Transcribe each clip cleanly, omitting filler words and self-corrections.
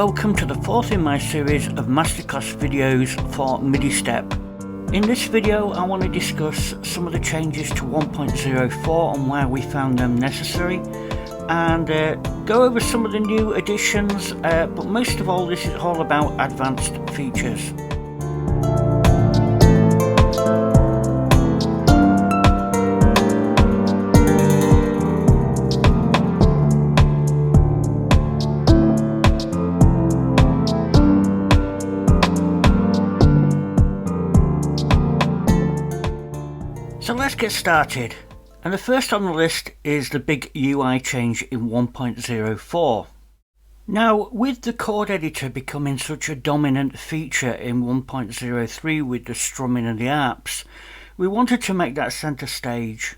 welcome to the fourth in my series of Masterclass videos for MidiStep. In this video I want to discuss some of the changes to 1.04 and why we found them necessary, and go over some of the new additions, but most of all this is all about advanced features. So let's get started, and the first on the list is the big UI change in 1.04. Now, with the Chord Editor becoming such a dominant feature in 1.03 with the strumming and the apps, we wanted to make that centre stage.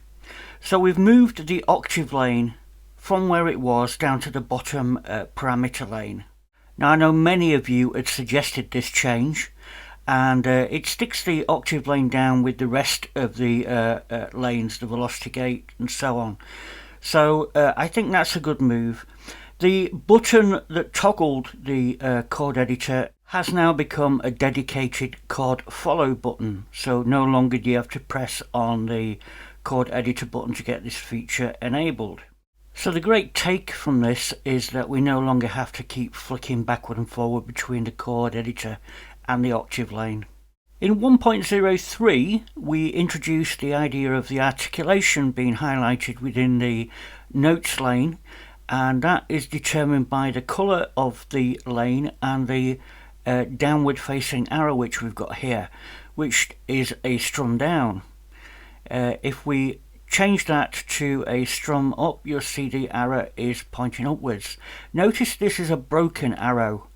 So we've moved the octave lane from where it was down to the bottom parameter lane. Now I know many of you had suggested this change, and it sticks the octave lane down with the rest of the lanes, the velocity gate and so on. So I think that's a good move. The button that toggled the chord editor has now become a dedicated chord follow button, so no longer do you have to press on the chord editor button to get this feature enabled. So the great take from this is that we no longer have to keep flicking backward and forward between the chord editor and the octave lane. In 1.03 we introduced the idea of the articulation being highlighted within the notes lane, and that is determined by the colour of the lane and the downward facing arrow which we've got here, which is a strum down. If we change that to a strum up, you'll see the arrow is pointing upwards. Notice this is a broken arrow.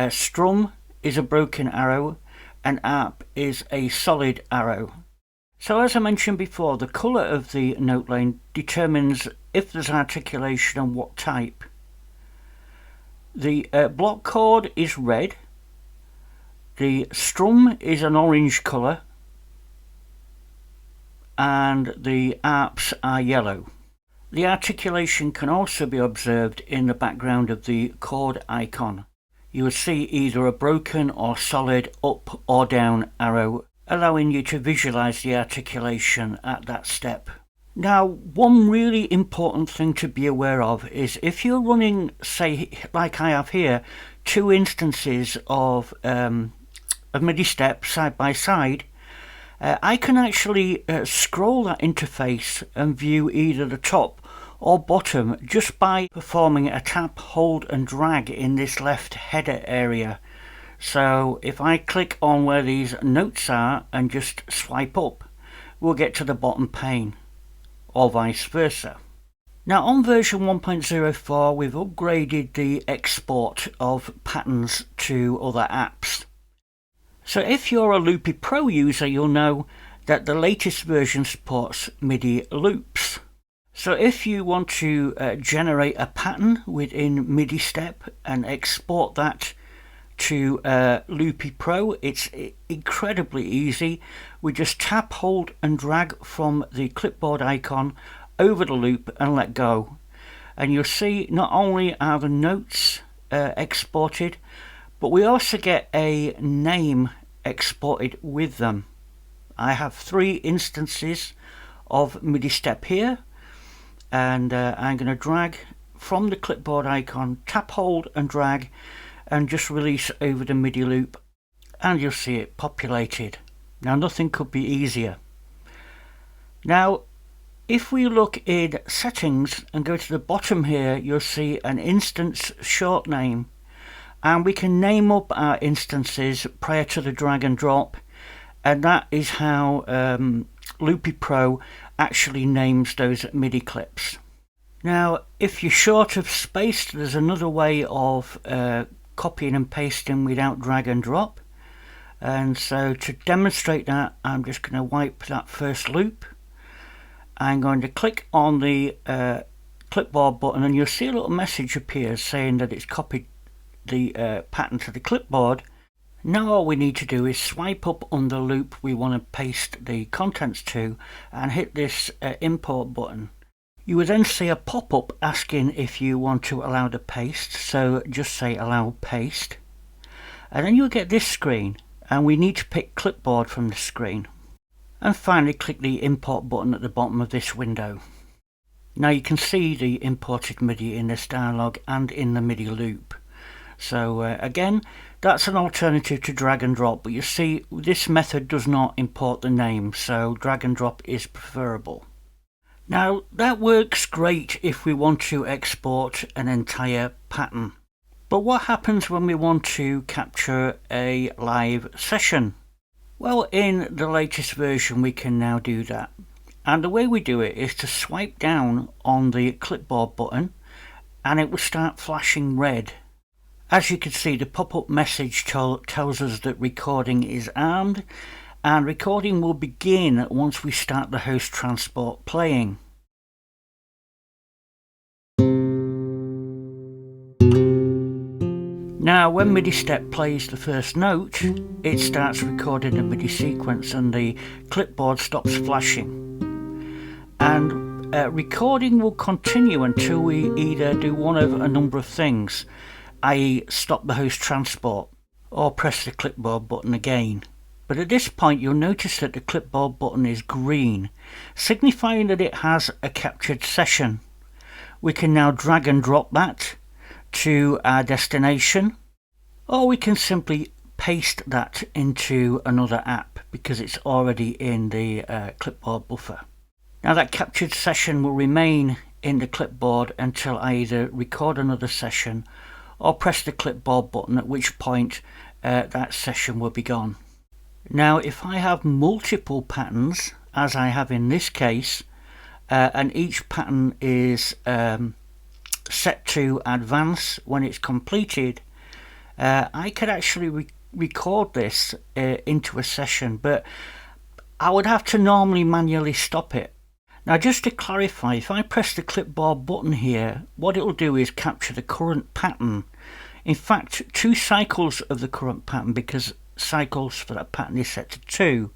Strum is a broken arrow and app is a solid arrow. So as I mentioned before, the colour of the note lane determines if there's articulation and what type. The block chord is red, the strum is an orange colour, and the apps are yellow. The articulation can also be observed in the background of the chord icon. You will see either a broken or solid up or down arrow, allowing you to visualize the articulation at that step. Now, one really important thing to be aware of is if you're running, say, like I have here, two instances of MidiStep side by side, I can actually scroll that interface and view either the top or bottom just by performing a tap, hold and drag in this left header area. So if I click on where these notes are and just swipe up, we'll get to the bottom pane, or vice versa. Now on version 1.04 we've upgraded the export of patterns to other apps. So if you're a Loopy Pro user, you'll know that the latest version supports MIDI loops. So if you want to generate a pattern within MidiStep and export that to Loopy Pro, it's incredibly easy. We just tap, hold and drag from the clipboard icon over the loop and let go. And you'll see not only are the notes exported, but we also get a name exported with them. I have 3 instances of MidiStep here, and I'm going to drag from the clipboard icon, tap, hold and drag and just release over the MIDI loop, and you'll see it populated. Now nothing could be easier. Now if we look in settings and go to the bottom here, you'll see an instance short name, and we can name up our instances prior to the drag and drop, and that is how Loopy Pro actually names those MIDI clips. Now if you're short of space, there's another way of copying and pasting without drag and drop, and so to demonstrate that I'm just going to wipe that first loop. I'm going to click on the clipboard button and you'll see a little message appears saying that it's copied the pattern to the clipboard. Now all we need to do is swipe up on the loop we want to paste the contents to and hit this import button. You will then see a pop-up asking if you want to allow the paste, so just say allow paste. And then you'll get this screen, and we need to pick clipboard from the screen. And finally click the import button at the bottom of this window. Now you can see the imported MIDI in this dialog and in the MIDI loop. So again, that's an alternative to drag and drop, but you see this method does not import the name, so drag and drop is preferable. Now that works great if we want to export an entire pattern. But what happens when we want to capture a live session? Well, in the latest version we can now do that. And the way we do it is to swipe down on the clipboard button and it will start flashing red. As you can see, the pop-up message tells us that recording is armed, and recording will begin once we start the host transport playing. Now when MidiStep plays the first note, it starts recording the MIDI sequence and the clipboard stops flashing. And recording will continue until we either do one of a number of things, i.e. stop the host transport or press the clipboard button again. But at this point you'll notice that the clipboard button is green, signifying that it has a captured session. We can now drag and drop that to our destination, or we can simply paste that into another app because it's already in the clipboard buffer. Now that captured session will remain in the clipboard until I either record another session or press the clipboard button, at which point that session will be gone. Now if I have multiple patterns, as I have in this case, and each pattern is set to advance when it's completed, I could actually record this into a session, but I would have to normally manually stop it. Now just to clarify, if I press the clipboard button here, what it will do is capture the current pattern. In fact, 2 cycles of the current pattern, because cycles for that pattern is set to 2.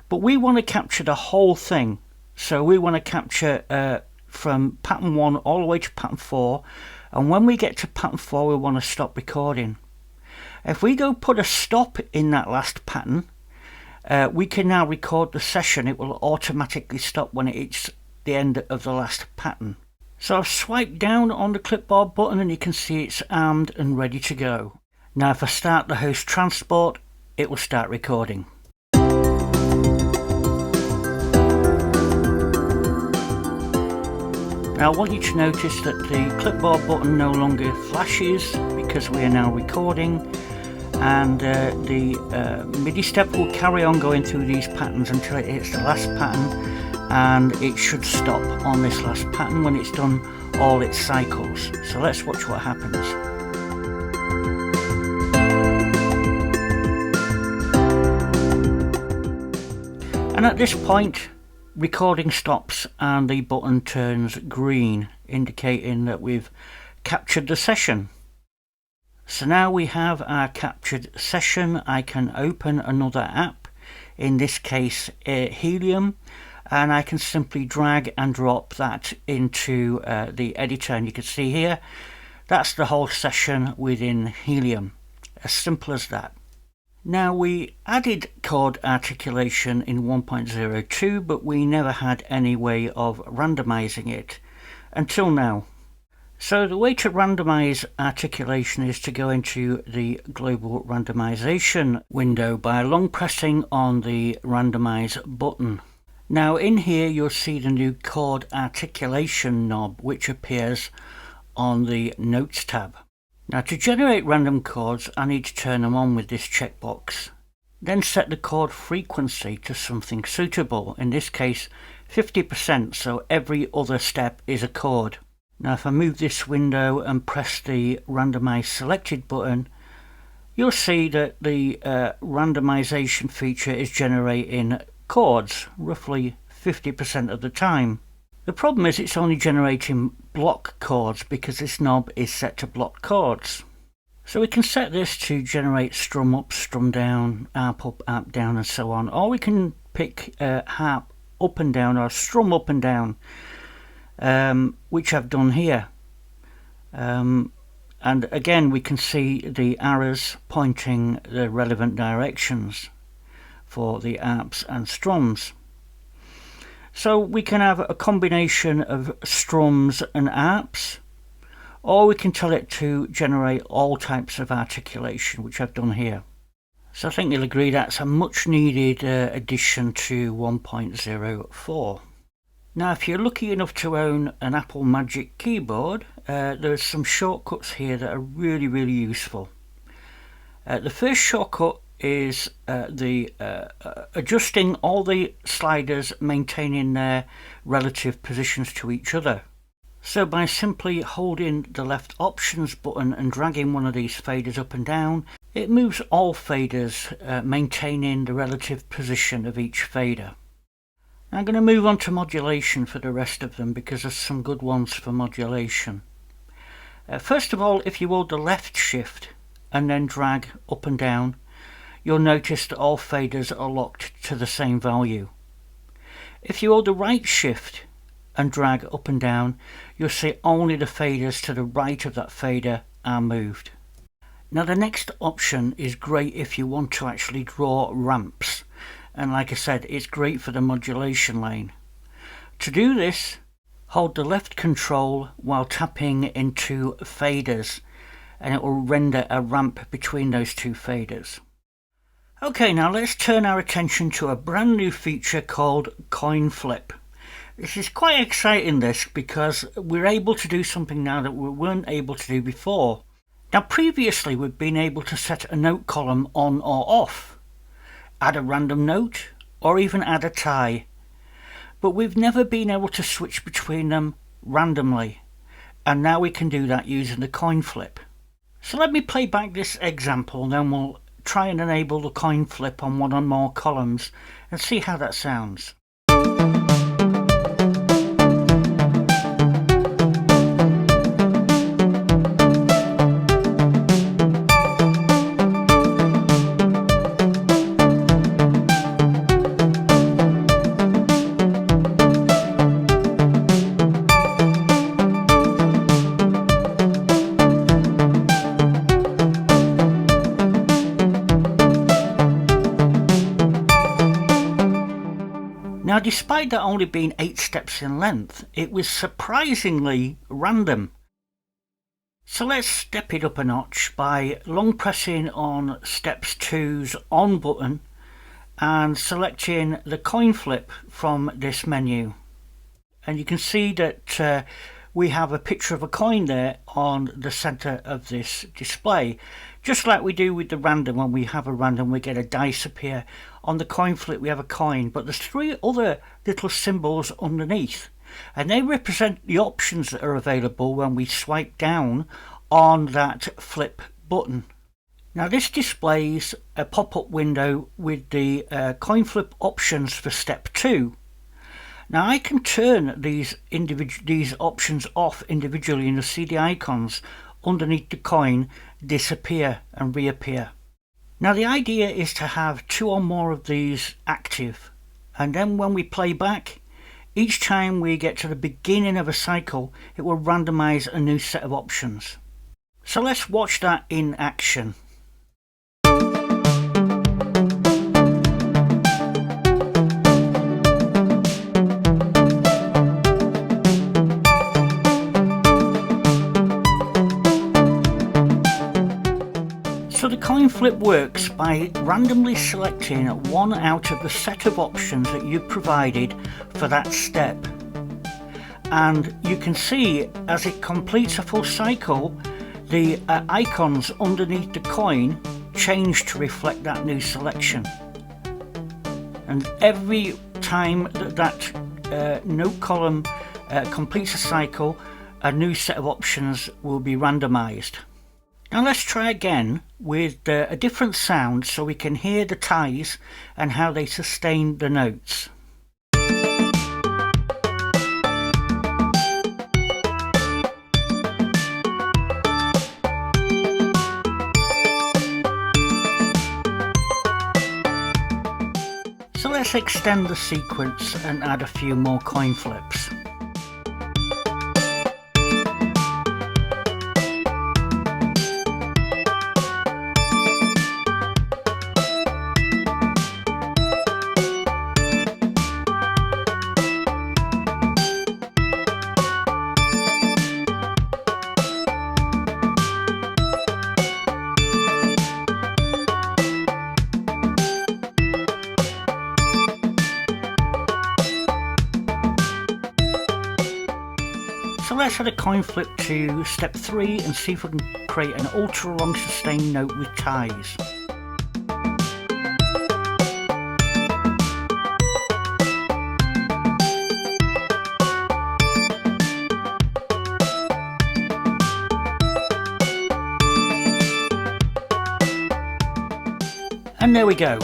But we want to capture the whole thing. So we want to capture from pattern 1 all the way to pattern 4. And when we get to pattern 4, we want to stop recording. If we go put a stop in that last pattern, we can now record the session. It will automatically stop when it hits the end of the last pattern. So I've swiped down on the clipboard button and you can see it's armed and ready to go. Now if I start the host transport, it will start recording. Now I want you to notice that the clipboard button no longer flashes because we are now recording, and the MidiStep will carry on going through these patterns until it hits the last pattern, and it should stop on this last pattern when it's done all its cycles. So let's watch what happens. And at this point recording stops and the button turns green, indicating that we've captured the session. So now we have our captured session. I can open another app, in this case Helium, and I can simply drag and drop that into the editor, and you can see here that's the whole session within Helium. As simple as that. Now we added chord articulation in 1.02, but we never had any way of randomizing it until now. So the way to randomize articulation is to go into the global randomization window by long pressing on the randomize button. Now in here you'll see the new chord articulation knob, which appears on the notes tab. Now to generate random chords, I need to turn them on with this checkbox. Then set the chord frequency to something suitable, in this case 50%, so every other step is a chord. Now if I move this window and press the randomize selected button, you'll see that the randomization feature is generating chords roughly 50% of the time. The problem is it's only generating block chords because this knob is set to block chords. So we can set this to generate strum up, strum down, arp up, arp down and so on, or we can pick harp up and down or strum up and down. which I've done here. And again, we can see the arrows pointing the relevant directions for the arps and strums. So we can have a combination of strums and arps, or we can tell it to generate all types of articulation, which I've done here. So I think you'll agree that's a much needed addition to 1.04. Now, if you're lucky enough to own an Apple Magic keyboard, there's some shortcuts here that are really useful. The first shortcut is adjusting all the sliders, maintaining their relative positions to each other. So by simply holding the left options button and dragging one of these faders up and down, it moves all faders, maintaining the relative position of each fader. I'm going to move on to modulation for the rest of them because there's some good ones for modulation. First of all, if you hold the left shift and then drag up and down, you'll notice that all faders are locked to the same value. If you hold the right shift and drag up and down, you'll see only the faders to the right of that fader are moved. Now the next option is great if you want to actually draw ramps, and like I said, it's great for the modulation lane. To do this, hold the left control while tapping into faders, and it will render a ramp between those two faders. Okay, now let's turn our attention to a brand new feature called coin flip. This is quite exciting, this, because we're able to do something now that we weren't able to do before. Now previously we've been able to set a note column on or off, add a random note, or even add a tie. But we've never been able to switch between them randomly, and now we can do that using the coin flip. So let me play back this example, and then we'll try and enable the coin flip on one or more columns and see how that sounds. Now, despite that only being 8 steps in length, it was surprisingly random. So let's step it up a notch by long pressing on steps 2's on button and selecting the coin flip from this menu. And you can see that we have a picture of a coin there on the center of this display. Just like we do with the random, when we have a random we get a dice appear. On the coin flip we have a coin, but there's 3 other little symbols underneath, and they represent the options that are available when we swipe down on that flip button. Now this displays a pop-up window with the coin flip options for step 2. Now I can turn these options off individually, and you'll see the icons underneath the coin disappear and reappear. Now the idea is to have 2 or more of these active, and then when we play back, each time we get to the beginning of a cycle, it will randomize a new set of options. So let's watch that in action. So the coin flip works by randomly selecting one out of the set of options that you've provided for that step. And you can see as it completes a full cycle, the icons underneath the coin change to reflect that new selection. And every time that note column completes a cycle, a new set of options will be randomized. Now let's try again with a different sound so we can hear the ties and how they sustain the notes. So let's extend the sequence and add a few more coin flips. So let's add a coin flip to step 3 and see if we can create an ultra long sustained note with ties. And there we go.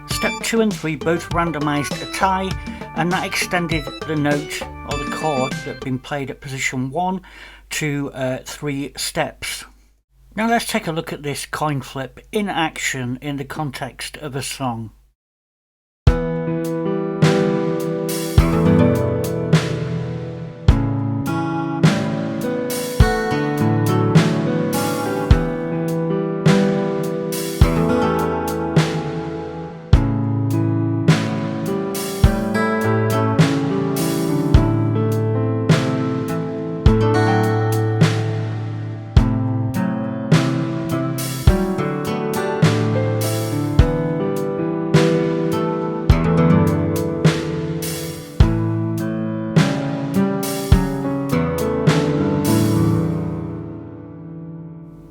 Step 2 and 3 both randomised a tie, and that extended the note or the chord that had been played at position 1 to 3 steps. Now let's take a look at this coin flip in action in the context of a song.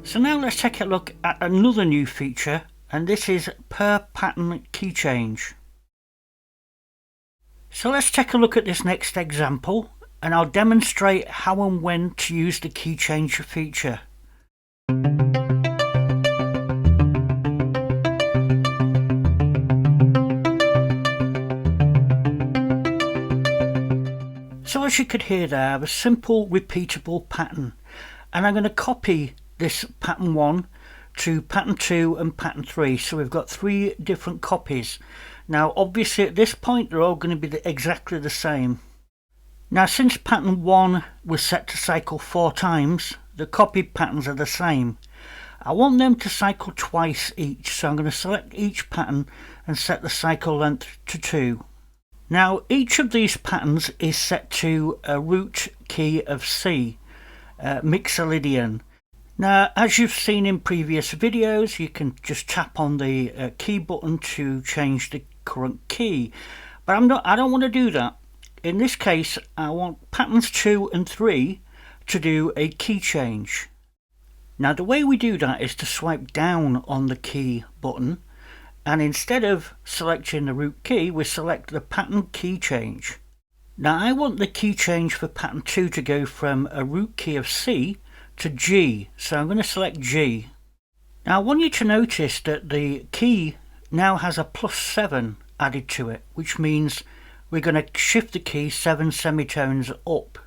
So now let's take a look at another new feature, and this is per pattern key change. So let's take a look at this next example, and I'll demonstrate how and when to use the key change feature. So as you could hear there, I have a simple repeatable pattern, and I'm going to copy this pattern 1 to pattern 2 and pattern 3, so we've got 3 different copies. Now obviously at this point they're all going to be exactly the same. Now since pattern 1 was set to cycle 4 times, the copied patterns are the same. I want them to cycle twice each, so I'm going to select each pattern and set the cycle length to 2. Now each of these patterns is set to a root key of C, Mixolydian. Now, as you've seen in previous videos, you can just tap on the key button to change the current key, but I don't want to do that. In this case, I want patterns 2 and 3 to do a key change. Now, the way we do that is to swipe down on the key button, and instead of selecting the root key, we select the pattern key change. Now, I want the key change for pattern 2 to go from a root key of C to G, so I'm going to select G. Now I want you to notice that the key now has a +7 added to it, which means we're going to shift the key 7 semitones up.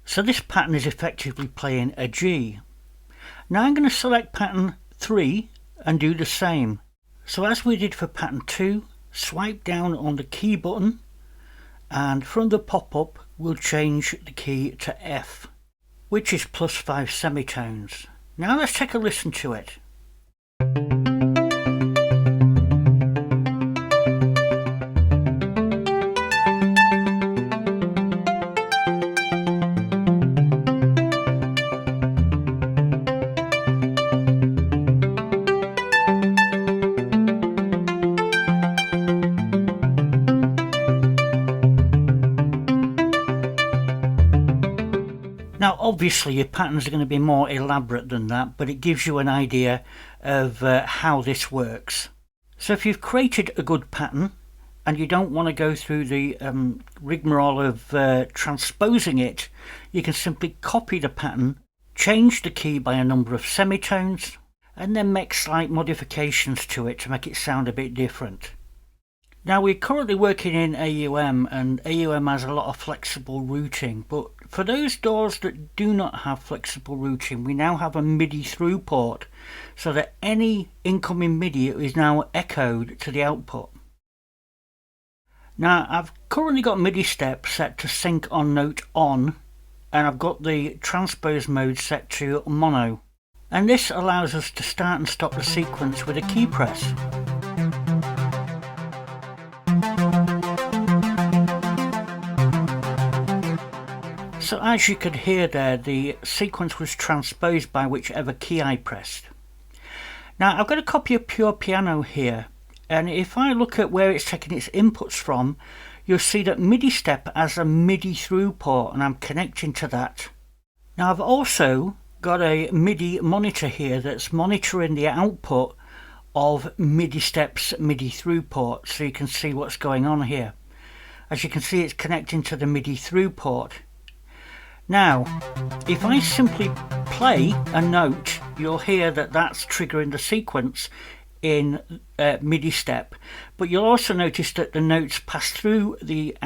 So this pattern is effectively playing a G. Now I'm going to select pattern 3 and do the same. So as we did for pattern 2, swipe down on the key button, and from the pop-up we'll change the key to F, which is +5 semitones. Now let's take a listen to it. Now obviously your patterns are going to be more elaborate than that, but it gives you an idea of how this works. So if you've created a good pattern and you don't want to go through the rigmarole of transposing it, you can simply copy the pattern, change the key by a number of semitones, and then make slight modifications to it to make it sound a bit different. Now we're currently working in AUM, and AUM has a lot of flexible routing, but for those doors that do not have flexible routing, we now have a MIDI through port, so that any incoming MIDI is now echoed to the output. Now I've currently got MidiStep set to sync on note on, and I've got the transpose mode set to mono, and this allows us to start and stop the sequence with a key press. So as you could hear there, the sequence was transposed by whichever key I pressed. Now I've got a copy of Pure Piano here, and if I look at where it's taking its inputs from, you'll see that MidiStep has a MIDI through port, and I'm connecting to that Now I've also got a MIDI monitor here that's monitoring the output of MidiStep's MIDI through port, so you can see what's going on here. As you can see, it's connecting to the MIDI through port. Now, if I simply play a note, you'll hear that that's triggering the sequence in MidiStep, but you'll also notice that the notes pass through the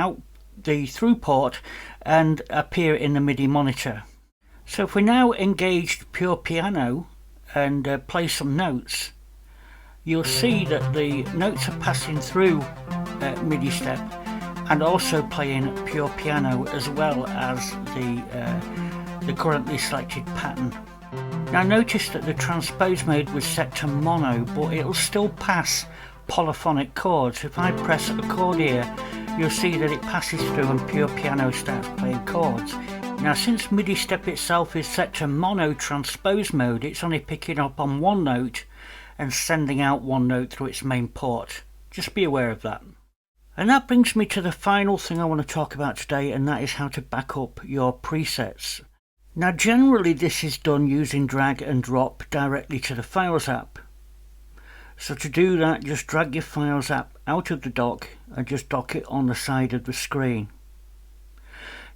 through port and appear in the MIDI monitor. So if we now engage pure piano and play some notes, you'll see that the notes are passing through MidiStep and also playing pure piano as well as the currently selected pattern. Now notice that the transpose mode was set to mono, but it'll still pass polyphonic chords. If I press a chord here, you'll see that it passes through and pure piano starts playing chords. Now since MidiStep itself is set to mono transpose mode, it's only picking up on one note and sending out one note through its main port. Just be aware of that. And that brings me to the final thing I want to talk about today, and that is how to back up your presets. Now generally this is done using drag and drop directly to the Files app. So to do that, just drag your Files app out of the dock and just dock it on the side of the screen.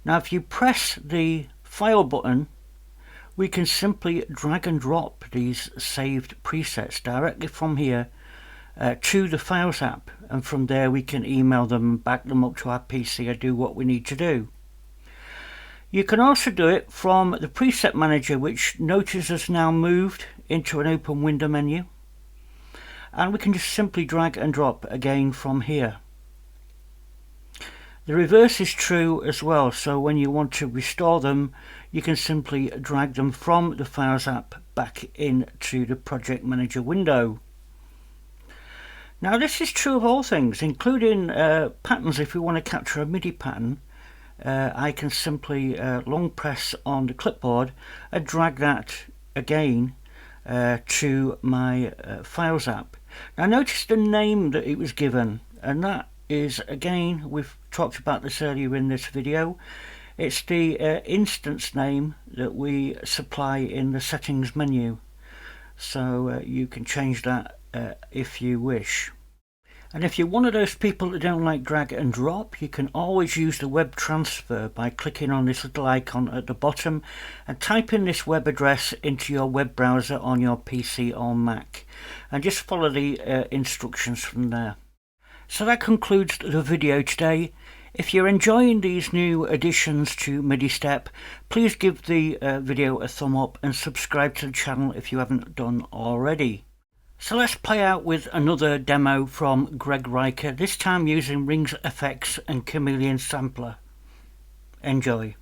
Now if you press the File button, we can simply drag and drop these saved presets directly from here to the Files app, and from there we can email them, back them up to our PC, or do what we need to do. You can also do it from the preset manager, which notice has now moved into an open window menu, and we can just simply drag and drop again from here. The reverse is true as well, so when you want to restore them, you can simply drag them from the Files app back into the project manager window. Now this is true of all things, including patterns. If we want to capture a MIDI pattern, I can simply long press on the clipboard and drag that again to my Files app. Now notice the name that it was given, and that is, again, we've talked about this earlier in this video, it's the instance name that we supply in the settings menu. So you can change that if you wish. And if you're one of those people that don't like drag and drop, you can always use the web transfer by clicking on this little icon at the bottom and type in this web address into your web browser on your PC or Mac, and just follow the instructions from there. So that concludes the video today. If you're enjoying these new additions to MidiStep, please give the video a thumb up and subscribe to the channel if you haven't done already. So let's play out with another demo from Greg Riker, this time using Rings FX and Chameleon Sampler. Enjoy.